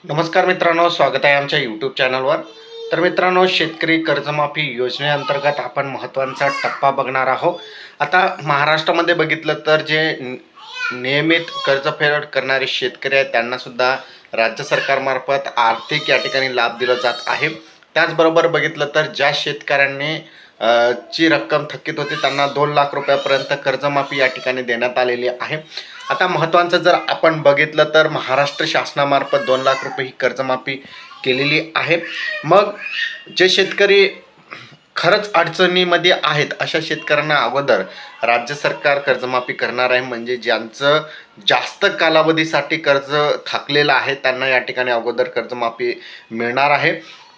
नमस्कार मित्रांनो, स्वागत आहे आमच्या यूट्यूब चॅनलवर. तर मित्रांनो, शेतकरी कर्जमाफी योजनेअंतर्गत आपण महत्त्वाचा टप्पा बघणार आहोत. आता महाराष्ट्रामध्ये बघितलं तर जे नियमित कर्जफेड करणारे शेतकरी आहेत त्यांनासुद्धा राज्य सरकारमार्फत आर्थिक या ठिकाणी लाभ दिला जात आहे. त्याचबरोबर बघितलं तर ज्या शेतकऱ्यांनी ची रक्कम थकीत होती त्यांना 2 लाख रुपयापर्यंत कर्जमाफी या ठिकाणी देण्यात आलेली आहे. आता महत्त्वाचं जर आपण बघितलं तर महाराष्ट्र शासनामार्फत 2 लाख रुपये ही कर्जमाफी केलेली आहे. मग जे शेतकरी खरंच अडचणीमध्ये आहेत अशा शेतकऱ्यांना अगोदर राज्य सरकार कर्जमाफी करणार आहे. म्हणजे ज्यांचं जास्त कालावधीसाठी कर्ज थकलेलं आहे त्यांना या ठिकाणी अगोदर कर्जमाफी मिळणार आहे.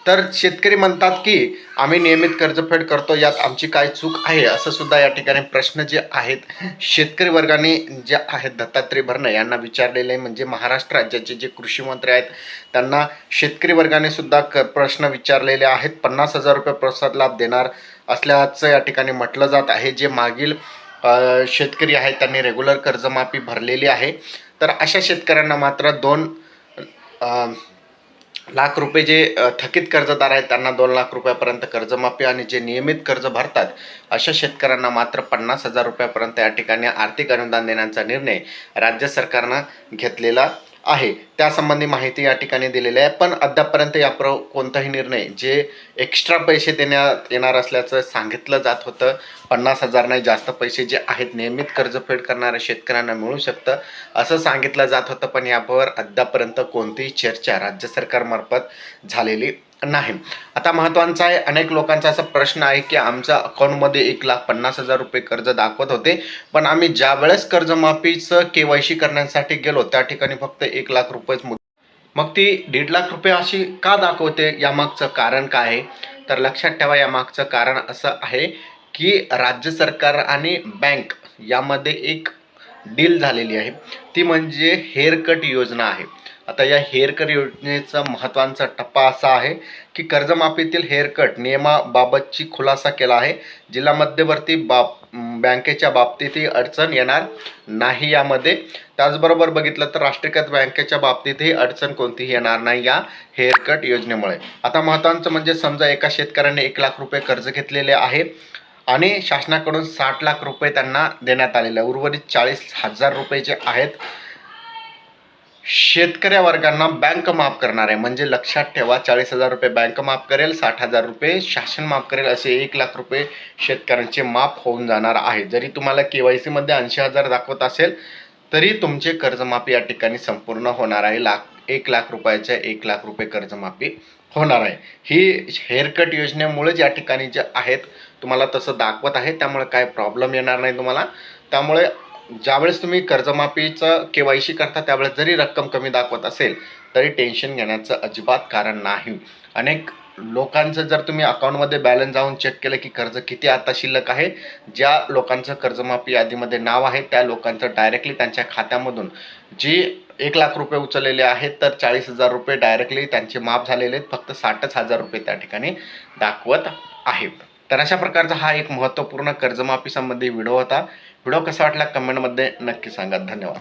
तर शेतकरी म्हणतात की आम्ही नियमित कर्जफेड करतो, यात आमची काय चूक आहे, असं सुद्धा या ठिकाणी प्रश्न जे आहेत शेतकरी वर्गाने जे आहेत दत्तात्रय भरणे यांना विचारलेले आहे. म्हणजे महाराष्ट्र राज्याचे जे कृषी मंत्री आहेत त्यांना शेतकरी वर्गाने सुद्धा प्रश्न विचारलेले आहेत. 50,000 रुपये प्रोत्साहन लाभ देणार असल्याचं या ठिकाणी म्हटलं जात आहे. जे मागील शेतकरी आहेत त्यांनी रेग्युलर कर्जमाफी भरलेली आहे. तर अशा शेतकऱ्यांना मात्र 2 लाख रुपये जे थकीत कर्जदार आहेत त्यांना 2 लाख रुपयापर्यंत कर्जमाफी आणि जे नियमित कर्ज भरतात अशा शेतकऱ्यांना मात्र 50,000 रुपयापर्यंत या ठिकाणी आर्थिक अनुदान देण्याचा निर्णय राज्य सरकारनं घेतलेला आहे. त्यासंबंधी माहिती या ठिकाणी दिलेली आहे. पण अद्यापपर्यंत कोणताही निर्णय जे एक्स्ट्रा पैसे देण्यात येणार असल्याचं सांगितलं जात होतं. 50,000 नाही, जास्त पैसे जे आहेत नियमित कर्जफेड करणाऱ्या शेतकऱ्यांना मिळू शकतं असं सांगितलं जात होतं. पण यावर अद्यापपर्यंत कोणतीही चर्चा राज्य सरकारमार्फत झालेली नाही. आता महत्त्वाचं आहे, अनेक लोकांचा असा प्रश्न आहे की आमच्या अकाउंटमध्ये 1,50,000 रुपये कर्ज दाखवत होते, पण आम्ही ज्या वेळेस कर्जमाफीचं KYC करण्यासाठी गेलो त्या ठिकाणी फक्त 1,00,000 रुपयेच मग ती 1,50,000 रुपये अशी का दाखवते, यामागचं कारण काय आहे? तर लक्षात ठेवा, यामागचं कारण असं आहे की राज्य सरकार आणि बँक यामध्ये एक डील झालेली आहे. ती म्हणजे हेअरकट योजना आहे. आता या हेअरकट योजनेचा महत्त्वाचा टप्पा असा आहे की कर्जमाफीतील हेअरकट नियमाबाबतची खुलासा केला आहे. जिल्हा मध्यवर्ती बँकेच्या बाबतीतही अडचण येणार नाही यामध्ये. त्याचबरोबर बघितलं तर राष्ट्रीयकृत बँकेच्या बाबतीतही अडचण कोणतीही येणार नाही या हेअरकट योजनेमुळे. आता महत्त्वाचं म्हणजे समजा एका शेतकऱ्याने 1,00,000 रुपये कर्ज घेतलेले आहे आणि शासनाकडून 60,00,000 रुपये त्यांना देण्यात आलेले आहे. उर्वरित 40,000 रुपये जे आहेत शेतकऱ्या वर्गांना बँक माफ करणार आहे. म्हणजे लक्षात ठेवा, 40,000 रुपये बँक माफ करेल, 60,000 रुपये शासन माफ करेल, असे 1,00,000 रुपये शेतकऱ्यांचे माफ होऊन जाणार आहे. जरी तुम्हाला KYC मध्ये 80,000 दाखवत असेल तरी तुमचे कर्जमाफी या ठिकाणी संपूर्ण होणार आहे. 1,00,000 रुपयाच्या 1,00,000 रुपये कर्जमाफी होणार आहे. ही हेअरकट योजनेमुळेच या ठिकाणी जे आहेत तुम्हाला तसं दाखवत आहे, त्यामुळे काय प्रॉब्लेम येणार नाही तुम्हाला. त्यामुळे ज्यावेळेस तुम्ही कर्जमाफीचं KYC करता त्यावेळेस जरी रक्कम कमी दाखवत असेल तरी टेन्शन घेण्याचं अजिबात कारण नाही. अनेक लोकांचं जर तुम्ही अकाउंटमध्ये बॅलन्स जाऊन चेक केलं की कर्ज किती आता शिल्लक आहे, ज्या लोकांचं कर्जमाफी यादीमध्ये नाव आहे त्या लोकांचं डायरेक्टली त्यांच्या खात्यामधून जी 1,00,000 रुपये उचललेले आहेत तर 40,000 रुपये डायरेक्टली त्यांचे माफ झालेले आहेत. फक्त 60,000 रुपये त्या ठिकाणी दाखवत आहेत. तर अशा प्रकारचा हा एक महत्त्वपूर्ण कर्जमाफी संबंधी व्हिडिओ होता. व्हिडिओ कसा वाटला कमेंटमध्ये नक्की सांगा. धन्यवाद.